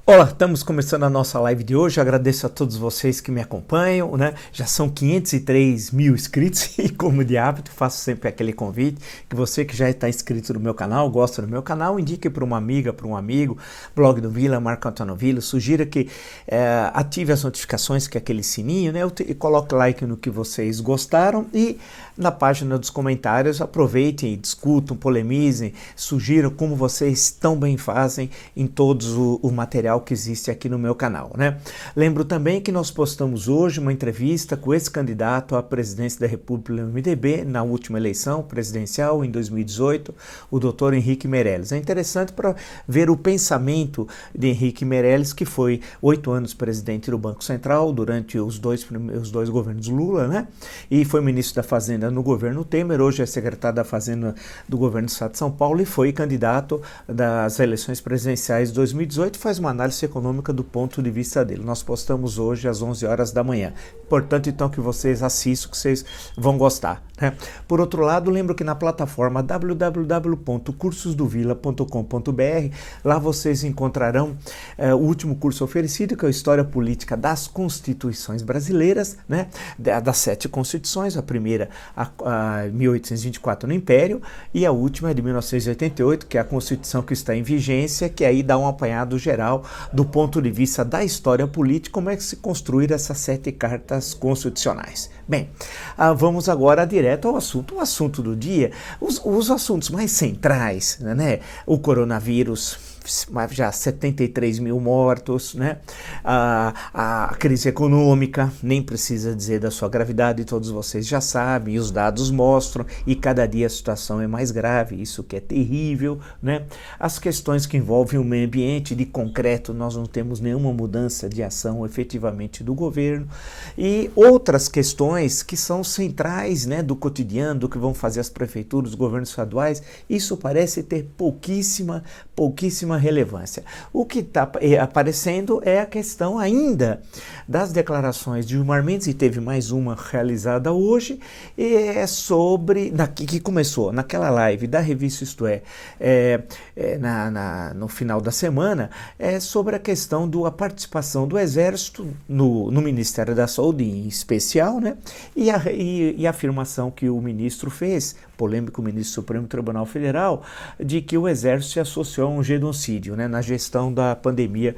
Olá, estamos começando a nossa live de hoje. Agradeço a todos vocês que me acompanham, né? Já são 503 mil inscritos e, como de hábito, faço sempre aquele convite que você que já está inscrito no meu canal, gosta do meu canal, indique para uma amiga, para um amigo, blog do Vila, Marco Antônio Vila, sugira que ative as notificações, que é aquele sininho, né? E coloque like no que vocês gostaram e na página dos comentários aproveitem, discutam, polemizem, sugiram como vocês tão bem fazem em todos o material que existe aqui no meu canal, né? Lembro também que nós postamos hoje uma entrevista com esse candidato à presidência da República do MDB na última eleição presidencial em 2018, o Dr. Henrique Meirelles. É interessante para ver o pensamento de Henrique Meirelles, que foi 8 anos presidente do Banco Central durante os dois governos Lula, né? E foi ministro da Fazenda no governo Temer, hoje é secretário da Fazenda do governo do Estado de São Paulo e foi candidato das eleições presidenciais de 2018, faz uma análise econômica do ponto de vista dele. Nós postamos hoje às 11 horas da manhã. Importante então que vocês assistam, que vocês vão gostar, né? Por outro lado, lembro que na plataforma www.cursosdovila.com.br, lá vocês encontrarão o último curso oferecido, que é a História Política das Constituições Brasileiras, né? Das 7 constituições, a primeira a 1824 no Império e a última é de 1988, que é a Constituição que está em vigência, que aí dá um apanhado geral do ponto de vista da história política, como é que se construir essas 7 cartas constitucionais. Bem, vamos agora direto ao assunto. O assunto do dia, os assuntos mais centrais, né? O coronavírus, já 73 mil mortos, né? A crise econômica, nem precisa dizer da sua gravidade, todos vocês já sabem, os dados mostram, e cada dia a situação é mais grave, isso que é terrível, né? As questões que envolvem o meio ambiente, de concreto, nós não temos nenhuma mudança de ação efetivamente do governo, e outras questões que são centrais, né, do cotidiano, do que vão fazer as prefeituras, os governos estaduais, isso parece ter pouquíssima relevância. O que está aparecendo é a questão ainda das declarações de Gilmar Mendes, e teve mais uma realizada hoje, e é sobre, que começou naquela live da revista Isto no final da semana, sobre a questão da participação do Exército no Ministério da Saúde em especial, né? E a afirmação que o ministro fez, polêmico ministro do Supremo Tribunal Federal, de que o Exército se associou a um genocídio, né, na gestão da pandemia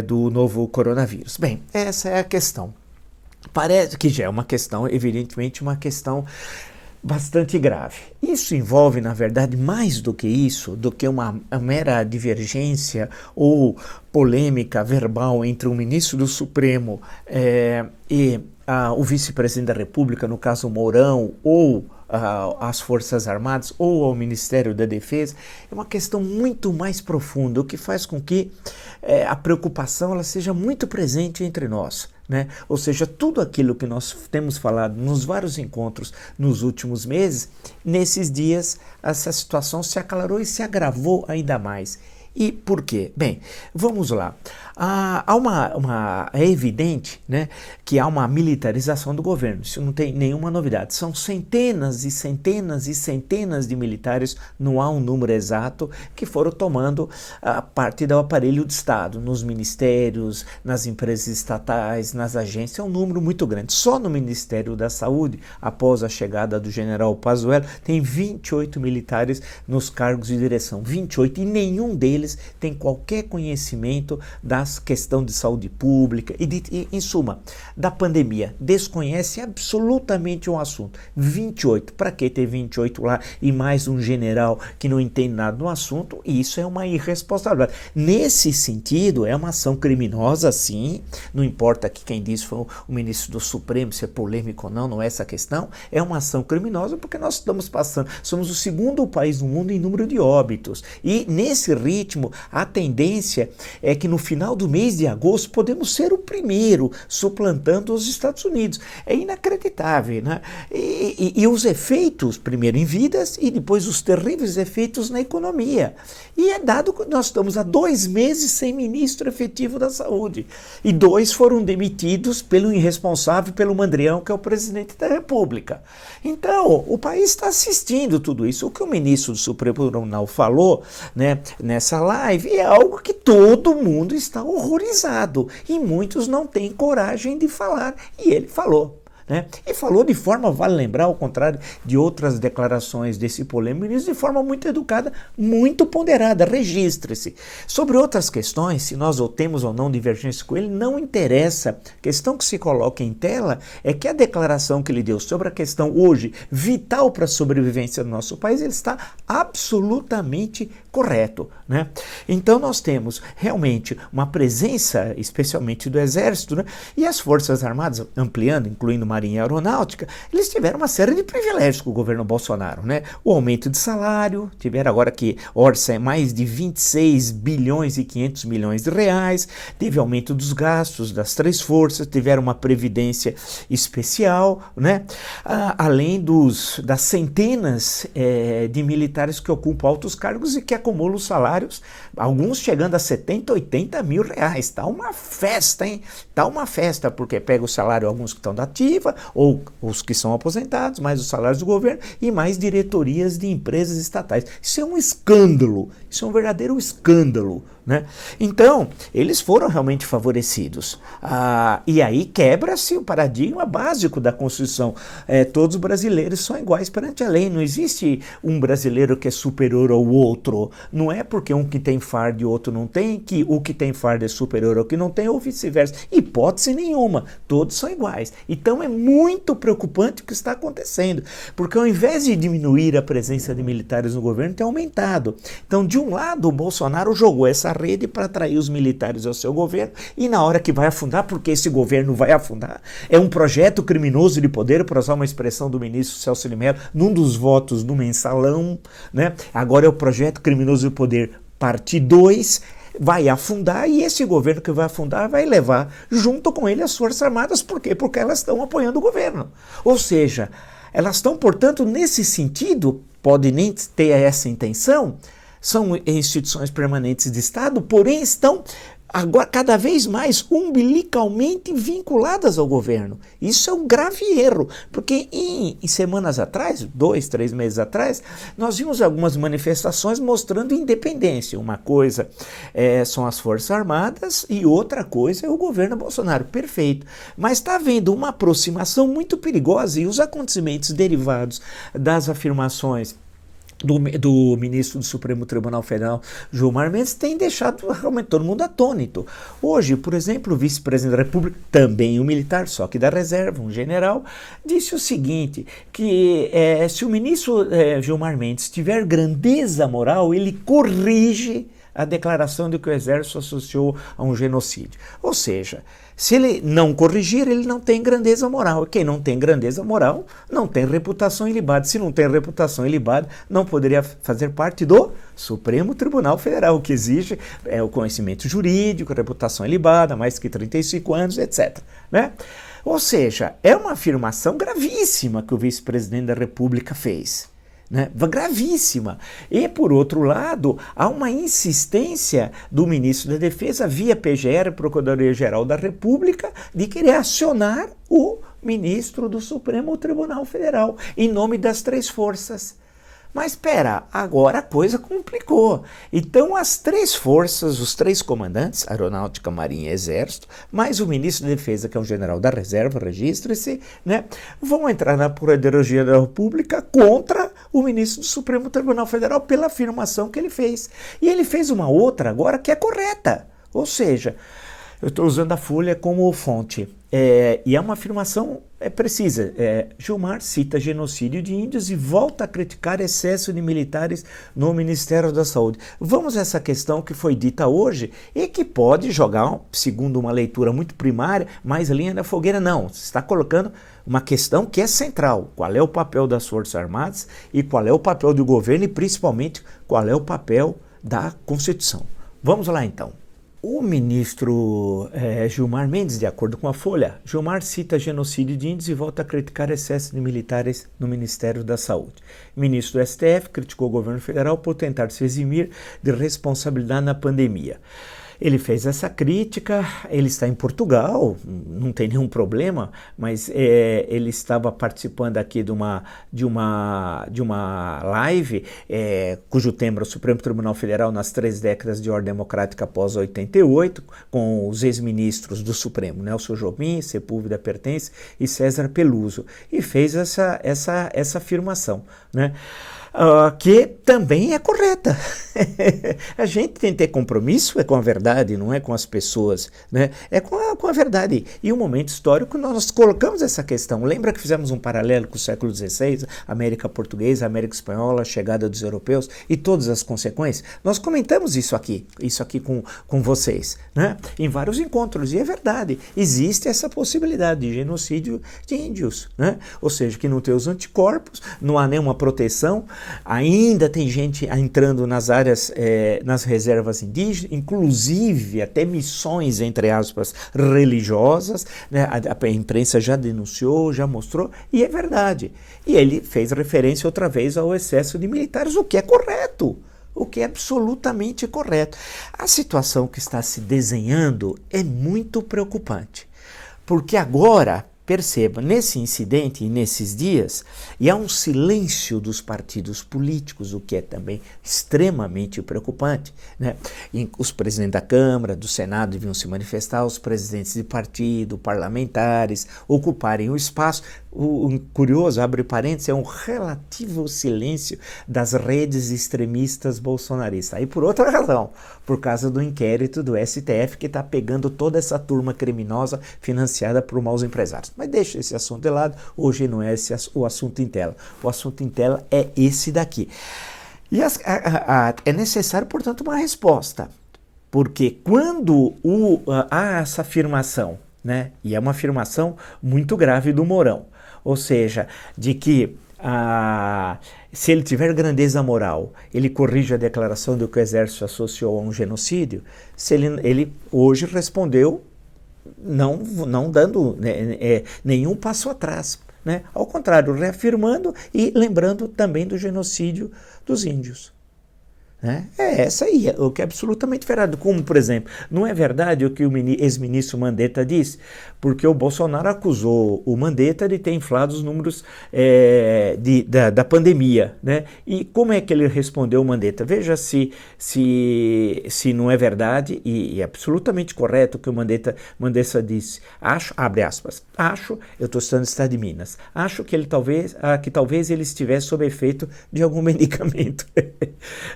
do novo coronavírus. Bem, essa é a questão. Parece que já é uma questão, evidentemente, uma questão bastante grave. Isso envolve, na verdade, mais do que isso, do que uma mera divergência ou polêmica verbal entre o ministro do Supremo e o vice-presidente da República, no caso Mourão, ou às Forças Armadas ou ao Ministério da Defesa. É uma questão muito mais profunda, o que faz com que a preocupação ela seja muito presente entre nós, né? Ou seja, tudo aquilo que nós temos falado nos vários encontros nos últimos meses, nesses dias essa situação se aclarou e se agravou ainda mais. E por quê? Bem, vamos lá. É evidente, né, que há uma militarização do governo, isso não tem nenhuma novidade. São centenas e centenas e centenas de militares, não há um número exato, que foram tomando parte do aparelho de Estado, nos ministérios, nas empresas estatais, nas agências, é um número muito grande. Só no Ministério da Saúde, após a chegada do general Pazuello, tem 28 militares nos cargos de direção, 28, e nenhum deles tem qualquer conhecimento da questão de saúde pública e, em suma, da pandemia. Desconhece absolutamente um assunto. 28, para que ter 28 lá e mais um general que não entende nada do assunto? Isso é uma irresponsabilidade. Nesse sentido, é uma ação criminosa, sim, não importa que quem disse foi o ministro do Supremo, se é polêmico ou não, não é essa a questão, é uma ação criminosa porque nós estamos passando, somos o segundo país no mundo em número de óbitos, e nesse ritmo, a tendência é que no final do mês de agosto podemos ser o primeiro, suplantando os Estados Unidos. É inacreditável, né? E os efeitos, primeiro em vidas e depois os terríveis efeitos na economia. E é dado que nós estamos há 2 meses sem ministro efetivo da saúde. E 2 foram demitidos pelo irresponsável, pelo mandrião, que é o presidente da República. Então, o país está assistindo tudo isso. O que o ministro do Supremo Tribunal falou, né, nessa essa live é algo que todo mundo está horrorizado e muitos não têm coragem de falar. E ele falou. Né? E falou de forma, vale lembrar, ao contrário de outras declarações desse polêmico ministro, de forma muito educada, muito ponderada, registre-se. Sobre outras questões, se nós temos ou não divergência com ele, não interessa. A questão que se coloca em tela é que a declaração que ele deu sobre a questão hoje vital para a sobrevivência do nosso país, ele está absolutamente correto. Né? Então nós temos realmente uma presença, especialmente do Exército, né? E as Forças Armadas, ampliando, incluindo Marinha e Aeronáutica, eles tiveram uma série de privilégios com o governo Bolsonaro, né? O aumento de salário, tiveram agora que orça mais de 26 bilhões e 500 milhões de reais, teve aumento dos gastos das três forças, tiveram uma previdência especial, né? Além das centenas de militares que ocupam altos cargos e que acumulam salários, alguns chegando a 70, 80 mil reais. Tá uma festa, hein? Tá uma festa, porque pega o salário alguns que estão da ativa, ou os que são aposentados, mais os salários do governo e mais diretorias de empresas estatais. Isso é um escândalo, isso é um verdadeiro escândalo. Né? Então, eles foram realmente favorecidos. E aí quebra-se o paradigma básico da Constituição. Todos os brasileiros são iguais perante a lei. Não existe um brasileiro que é superior ao outro. Não é porque um que tem fardo e o outro não tem, que o que tem fardo é superior ao que não tem, ou vice-versa. Hipótese nenhuma. Todos são iguais. Então é muito preocupante o que está acontecendo. Porque ao invés de diminuir a presença de militares no governo, tem aumentado. Então, de um lado, o Bolsonaro jogou essa rede para atrair os militares ao seu governo e na hora que vai afundar, porque esse governo vai afundar, é um projeto criminoso de poder, para usar uma expressão do ministro Celso de Mello, num dos votos do mensalão, né? Agora é o projeto criminoso de poder parte 2, vai afundar e esse governo que vai afundar vai levar junto com ele as Forças Armadas. Por quê? Porque elas estão apoiando o governo. Ou seja, elas estão, portanto, nesse sentido, pode nem ter essa intenção, são instituições permanentes de Estado, porém estão agora cada vez mais umbilicalmente vinculadas ao governo. Isso é um grave erro, porque em semanas atrás, 2, 3 meses atrás, nós vimos algumas manifestações mostrando independência. Uma coisa são as Forças Armadas e outra coisa é o governo Bolsonaro. Perfeito. Mas está havendo uma aproximação muito perigosa e os acontecimentos derivados das afirmações do ministro do Supremo Tribunal Federal, Gilmar Mendes, tem deixado realmente todo mundo atônito. Hoje, por exemplo, o vice-presidente da República, também um militar, só que da reserva, um general, disse o seguinte, que se o ministro Gilmar Mendes tiver grandeza moral, ele corrige a declaração de que o Exército associou a um genocídio. Ou seja, se ele não corrigir, ele não tem grandeza moral. Quem não tem grandeza moral não tem reputação ilibada. Se não tem reputação ilibada, não poderia fazer parte do Supremo Tribunal Federal, o que exige o conhecimento jurídico, reputação ilibada, mais que 35 anos, etc. Né? Ou seja, é uma afirmação gravíssima que o vice-presidente da República fez. Né? Gravíssima. E, por outro lado, há uma insistência do ministro da Defesa, via PGR, Procuradoria-Geral da República, de querer acionar o ministro do Supremo Tribunal Federal, em nome das três forças. Mas espera, agora a coisa complicou. Então as três forças, os três comandantes, Aeronáutica, Marinha e Exército, mais o ministro da Defesa, que é um general da reserva, registre-se, né, vão entrar na Procuradoria da República contra o ministro do Supremo Tribunal Federal pela afirmação que ele fez. E ele fez uma outra agora que é correta. Ou seja, eu estou usando a Folha como fonte. E é uma afirmação precisa. Gilmar cita genocídio de índios e volta a criticar excesso de militares no Ministério da Saúde. Vamos a essa questão que foi dita hoje e que pode jogar, segundo uma leitura muito primária, mais linha na fogueira. Não, você está colocando uma questão que é central. Qual é o papel das Forças Armadas e qual é o papel do governo e, principalmente, qual é o papel da Constituição. Vamos lá, então. O ministro Gilmar Mendes, de acordo com a Folha, Gilmar cita genocídio de índios e volta a criticar excesso de militares no Ministério da Saúde. O ministro do STF criticou o governo federal por tentar se eximir de responsabilidade na pandemia. Ele fez essa crítica, ele está em Portugal, não tem nenhum problema, mas ele estava participando aqui de uma live, cujo tema é o Supremo Tribunal Federal nas 3 décadas de ordem democrática após 88, com os ex-ministros do Supremo, Nelson Jobim, Sepúlveda Pertence e César Peluso, e fez essa afirmação, né? Que também é correta. A gente tem que ter compromisso com a verdade, não é com as pessoas, né? É com a verdade. E o momento histórico nós colocamos essa questão. Lembra que fizemos um paralelo com o século XVI, América Portuguesa, América Espanhola, a chegada dos europeus e todas as consequências? Nós comentamos isso aqui com vocês, né? Em vários encontros, e é verdade. Existe essa possibilidade de genocídio de índios, né? Ou seja, que não tem os anticorpos, não há nenhuma proteção. Ainda tem gente entrando nas áreas, nas reservas indígenas, inclusive até missões, entre aspas, religiosas, né? A imprensa já denunciou, já mostrou, e é verdade. E ele fez referência outra vez ao excesso de militares, o que é correto. O que é absolutamente correto. A situação que está se desenhando é muito preocupante, porque agora, perceba, nesse incidente e nesses dias, e há um silêncio dos partidos políticos, o que é também extremamente preocupante, né? Os presidentes da Câmara, do Senado deviam se manifestar, os presidentes de partido, parlamentares, ocuparem o espaço. O curioso, abre parênteses, é um relativo silêncio das redes extremistas bolsonaristas. Aí por outra razão, por causa do inquérito do STF que está pegando toda essa turma criminosa financiada por maus empresários. Mas deixa esse assunto de lado, hoje não é esse o assunto em tela. O assunto em tela é esse daqui. E é necessário, portanto, uma resposta, porque quando há essa afirmação, né, e é uma afirmação muito grave do Mourão, ou seja, de que se ele tiver grandeza moral, ele corrige a declaração de que o exército associou a um genocídio. Se ele hoje respondeu não dando nenhum passo atrás, né? Ao contrário, reafirmando e lembrando também do genocídio dos índios. Né? É essa aí, o que é absolutamente verdade. Como, por exemplo, não é verdade o que o ex-ministro Mandetta disse, porque o Bolsonaro acusou o Mandetta de ter inflado os números da pandemia, né? E como é que ele respondeu o Mandetta? Veja se não é verdade, e é absolutamente correto o que o Mandetta disse. Abre aspas, eu estou citando o Estado de Minas, acho que talvez ele estivesse sob efeito de algum medicamento,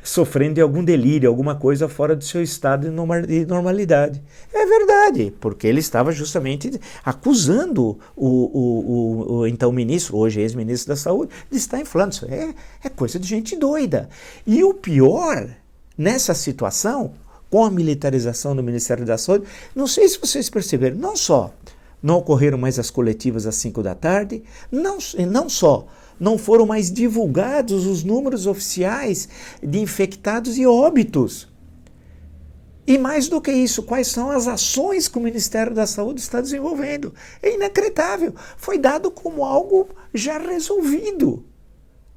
sofrendo de algum delírio, alguma coisa fora do seu estado de normalidade. É verdade, porque ele estava justamente acusando o então ministro, hoje ex-ministro da Saúde, de estar inflando. Isso é coisa de gente doida. E o pior, nessa situação, com a militarização do Ministério da Saúde, não sei se vocês perceberam, não só não ocorreram mais as coletivas às 5 da tarde, não só não foram mais divulgados os números oficiais de infectados e óbitos. E mais do que isso, quais são as ações que o Ministério da Saúde está desenvolvendo? É inacreditável. Foi dado como algo já resolvido,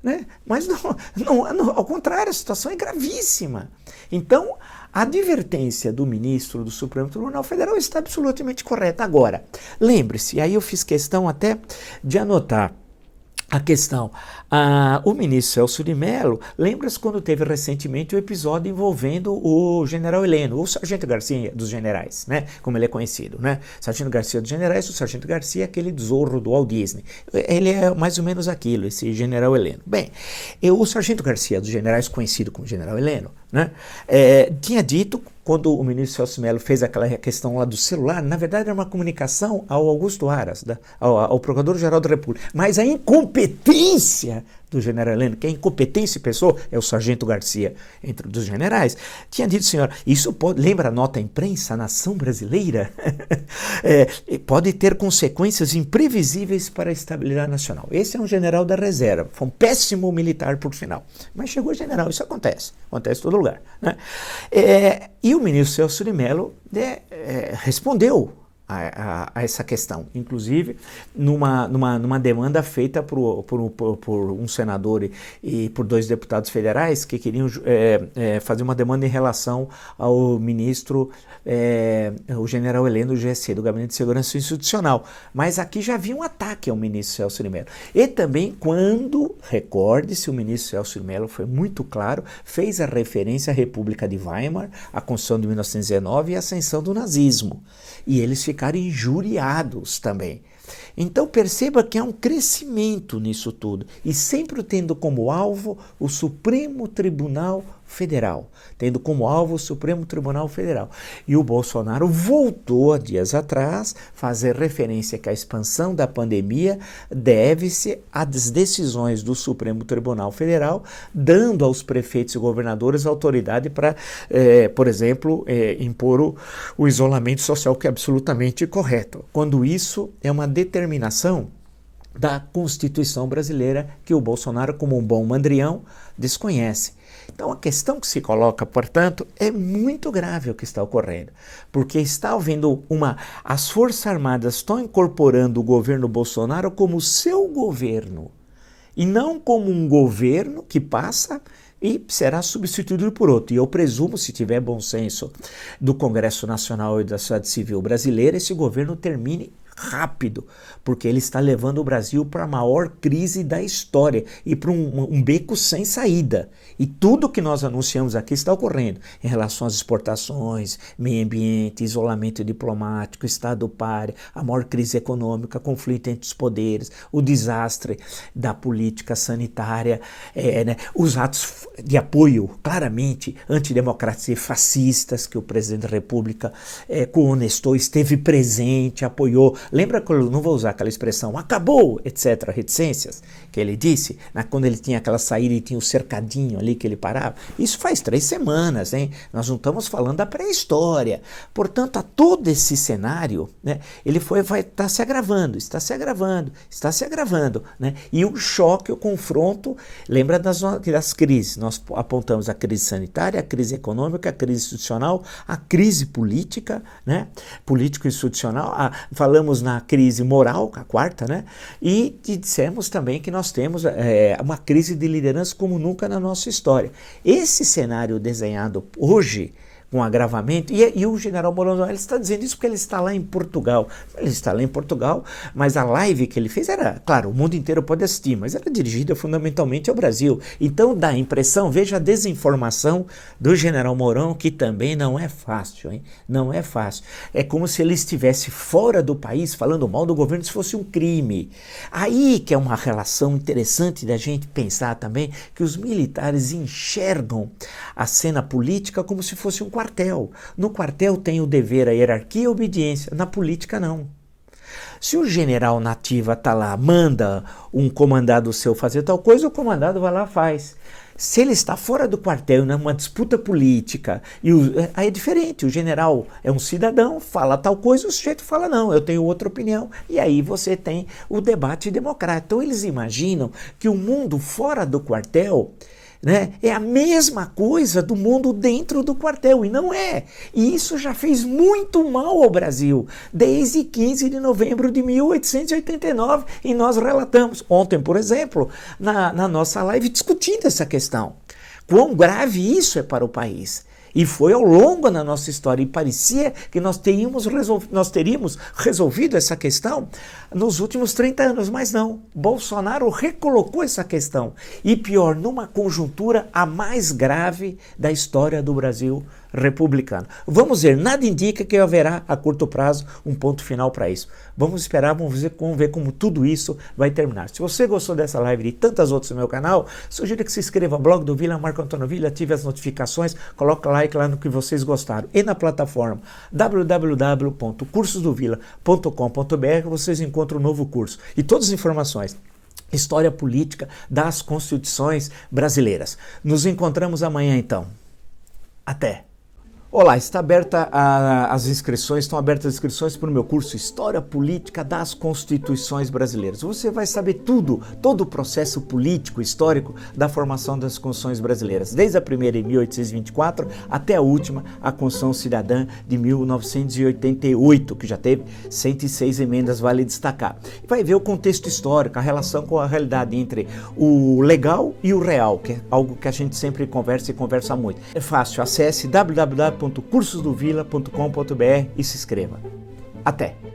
né? Mas ao contrário, a situação é gravíssima. Então, a advertência do ministro do Supremo Tribunal Federal está absolutamente correta. Agora, lembre-se, aí eu fiz questão até de anotar a questão. O ministro Celso de Mello, lembra-se quando teve recentemente o episódio envolvendo o general Heleno, o Sargento Garcia dos generais, né? Como ele é conhecido, né? Sargento Garcia dos generais, o Sargento Garcia é aquele zorro do Walt Disney. Ele é mais ou menos aquilo, esse general Heleno. Bem, o Sargento Garcia dos generais, conhecido como general Heleno, né? Tinha dito, quando o ministro Celso de Mello fez aquela questão lá do celular, na verdade era uma comunicação ao Augusto Aras, ao Procurador-Geral da República, mas a incompetência do general Heleno, que a incompetência pessoa é o Sargento Garcia, entre dos generais, tinha dito, senhor, isso pode, lembra a nota à imprensa, a nação brasileira? Pode ter consequências imprevisíveis para a estabilidade nacional. Esse é um general da reserva, foi um péssimo militar, por sinal, mas chegou general, isso acontece em todo lugar, né? E o ministro Celso de Mello respondeu a essa questão, inclusive numa demanda feita por um senador e por 2 deputados federais que queriam fazer uma demanda em relação ao ministro, o general Heleno do GSI, do Gabinete de Segurança Institucional. Mas aqui já havia um ataque ao ministro Celso de Mello. E também quando, recorde-se, o ministro Celso de Mello foi muito claro, fez a referência à República de Weimar, à Constituição de 1919 e à ascensão do nazismo. E eles ficaram injuriados também. Então perceba que há um crescimento nisso tudo, e sempre tendo como alvo o Supremo Tribunal Federal, tendo como alvo o Supremo Tribunal Federal. E o Bolsonaro voltou, há dias atrás, fazer referência que a expansão da pandemia deve-se às decisões do Supremo Tribunal Federal, dando aos prefeitos e governadores autoridade para, por exemplo, impor o isolamento social, que é absolutamente correto, quando isso é uma determinação da Constituição brasileira que o Bolsonaro, como um bom mandrião, desconhece. Então a questão que se coloca, portanto, é muito grave o que está ocorrendo, porque está havendo as Forças Armadas estão incorporando o governo Bolsonaro como seu governo, e não como um governo que passa e será substituído por outro. E eu presumo, se tiver bom senso do Congresso Nacional e da sociedade civil brasileira, esse governo termine rápido, porque ele está levando o Brasil para a maior crise da história e para um beco sem saída. E tudo que nós anunciamos aqui está ocorrendo em relação às exportações, meio ambiente, isolamento diplomático, Estado páreo, a maior crise econômica, conflito entre os poderes, o desastre da política sanitária, os atos de apoio claramente antidemocratas e fascistas que o presidente da República cohonestou, esteve presente, apoiou. Lembra que eu não vou usar aquela expressão, acabou, etc., reticências, que ele disse, quando ele tinha aquela saída e tinha o cercadinho ali que ele parava? Isso faz 3 semanas, hein? Nós não estamos falando da pré-história. Portanto, a todo esse cenário, ele vai estar se agravando, está se agravando, né? E o choque, o confronto, lembra das crises, nós apontamos a crise sanitária, a crise econômica, a crise institucional, a crise política, né? Político-institucional, falamos na crise moral, a 4ª, né? E dissemos também que nós temos uma crise de liderança como nunca na nossa história. Esse cenário desenhado hoje, com agravamento, e o general Mourão, ele está dizendo isso porque ele está lá em Portugal. Ele está lá em Portugal, mas a live que ele fez era, claro, o mundo inteiro pode assistir, mas era dirigida fundamentalmente ao Brasil. Então dá a impressão, veja a desinformação do general Mourão, que também não é fácil, hein? Não é fácil. É como se ele estivesse fora do país falando mal do governo se fosse um crime. Aí que é uma relação interessante da gente pensar também, que os militares enxergam a cena política como se fosse um quartel. No quartel tem o dever, a hierarquia e a obediência. Na política, não. Se o general na ativa está lá, manda um comandado seu fazer tal coisa, o comandado vai lá e faz. Se ele está fora do quartel, numa disputa política, aí é diferente. O general é um cidadão, fala tal coisa, o sujeito fala não, eu tenho outra opinião. E aí você tem o debate democrático. Então eles imaginam que o mundo fora do quartel, né, é a mesma coisa do mundo dentro do quartel, e não é. E isso já fez muito mal ao Brasil, desde 15 de novembro de 1889, e nós relatamos ontem, por exemplo, na nossa live, discutindo essa questão. Quão grave isso é para o país. E foi ao longo da nossa história, e parecia que nós teríamos resolvido essa questão nos últimos 30 anos, mas não. Bolsonaro recolocou essa questão, e pior, numa conjuntura a mais grave da história do Brasil republicano. Vamos ver, nada indica que haverá a curto prazo um ponto final para isso. Vamos esperar, vamos ver como tudo isso vai terminar. Se você gostou dessa live e de tantas outras no meu canal, sugiro que se inscreva no blog do Vila, Marco Antônio Villa, ative as notificações, coloque like lá no que vocês gostaram. E na plataforma www.cursosdovilla.com.br vocês encontram um novo curso e todas as informações. História política das constituições brasileiras. Nos encontramos amanhã então. Até! Olá, está aberta estão abertas as inscrições para o meu curso História Política das Constituições Brasileiras. Você vai saber tudo, todo o processo político, histórico da formação das Constituições brasileiras, desde a primeira em 1824 até a última, a Constituição Cidadã de 1988, que já teve 106 emendas, vale destacar. Vai ver o contexto histórico, a relação com a realidade entre o legal e o real, que é algo que a gente sempre conversa e conversa muito. É fácil, acesse www.cursosdovila.com.br e se inscreva. Até!